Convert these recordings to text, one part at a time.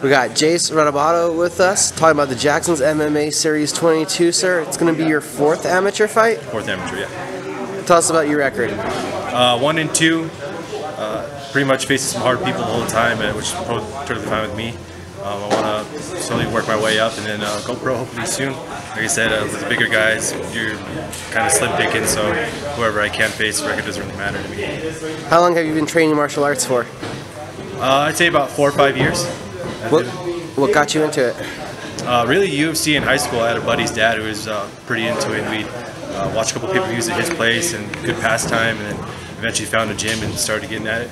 We got Jace Redoblado with us, talking about the Jackson's MMA Series 22, sir. It's going to be your fourth amateur fight? Fourth amateur, yeah. Tell us about your record. 1-2. Pretty much facing some hard people the whole time, which is totally fine with me. I want to slowly work my way up and then go pro hopefully soon. Like I said, with the bigger guys, you're kind of slim picking, so whoever I can face, record doesn't really matter to me. How long have you been training martial arts for? I'd say about 4 or 5 years. What got you into it? Really UFC in high school. I had a buddy's dad who was pretty into it. We'd watch a couple pay-per-views at his place and good pastime, and then eventually found a gym and started getting at it.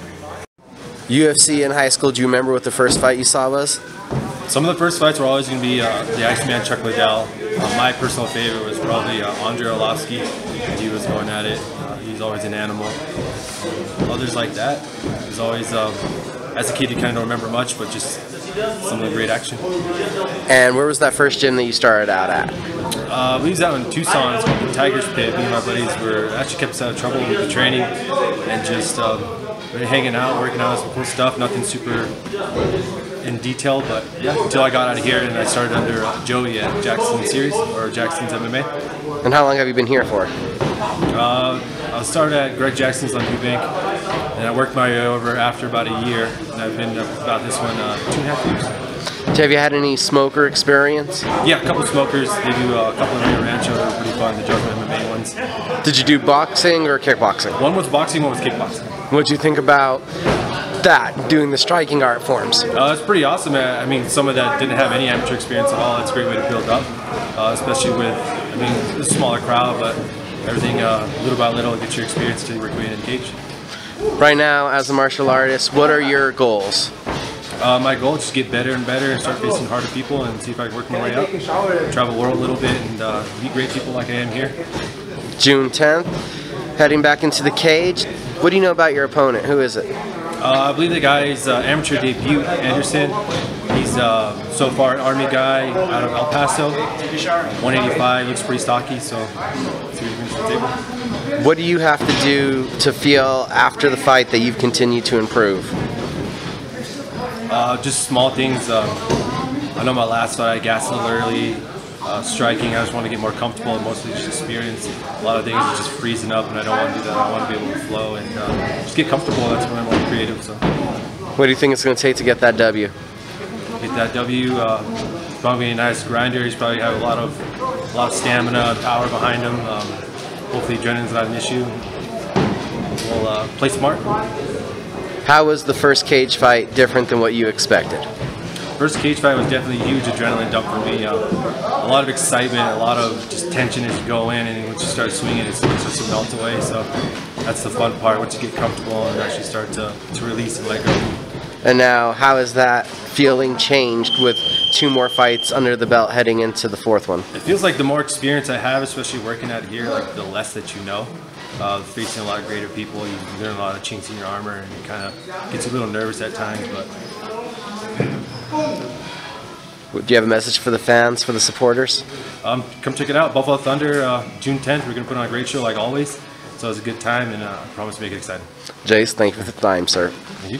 UFC in high school, do you remember what the first fight you saw was? Some of the first fights were always going to be the Iceman Chuck Liddell. My personal favorite was probably Andre Arlovsky. He was going at it. He's always an animal. Others like that. It was always, as a kid, you kind of don't remember much, but just some of the great action. And where was that first gym that you started out at? We was out in Tucson. It's called the Tiger's Pit. Me and my buddies were actually kept us out of trouble with the training and just hanging out, working out some cool stuff. Nothing super in detail, but yeah, until I got out of here and I started under Joey at Jackson Series or Jackson's MMA. And how long have you been here for? I started at Greg Jackson's on Eubank, and I worked my way over after about a year, and I've been about this one 2.5 years. Have you had any smoker experience? Yeah, a couple of smokers. They do a couple of Rio Rancho that were pretty fun, the Joker MMA ones. Did you do boxing or kickboxing? One was boxing, one was kickboxing. What'd you think about that, doing the striking art forms? It's pretty awesome. I mean, someone that didn't have any amateur experience at all, it's a great way to build up, especially with, I mean, it's a smaller crowd, but everything little by little get your experience to work your way in the cage. Right now, as a martial artist, what are your goals? My goal is just get better and better and start facing harder people and see if I can work my way up. Travel the world a little bit and meet great people like I am here. June 10th, heading back into the cage. What do you know about your opponent? Who is it? I believe the guy is amateur debut, Anderson. He's so far an Army guy out of El Paso. 185, looks pretty stocky, so let's see what he brings to the table. What do you have to do to feel after the fight that you've continued to improve? Just small things. I know my last fight I gassed a little early. Striking, I just want to get more comfortable and mostly just experience. A lot of things are just freezing up and I don't want to do that. I want to be able to flow and just get comfortable. That's when I'm more creative. So, what do you think it's going to take to get that W? Get that W, probably a nice grinder. He's probably have a lot of stamina and power behind him. Hopefully adrenaline's not an issue. We'll play smart. How was the first cage fight different than what you expected? First cage fight was definitely a huge adrenaline dump for me. A lot of excitement, a lot of just tension as you go in, and once you start swinging, it starts to melt away. So that's the fun part, once you get comfortable and actually start to release and let go. And now, how has that feeling changed with 2 more fights under the belt heading into the 4th one? It feels like the more experience I have, especially working out here, like the less that you know. Facing a lot of greater people, you learn a lot of chinks in your armor, and it kind of gets you a little nervous at times. But do you have a message for the fans, for the supporters? Come check it out, Buffalo Thunder, June 10th. We're going to put on a great show like always. So it's a good time, and I promise to make it exciting. Jace, thank you for the time, sir. Thank you.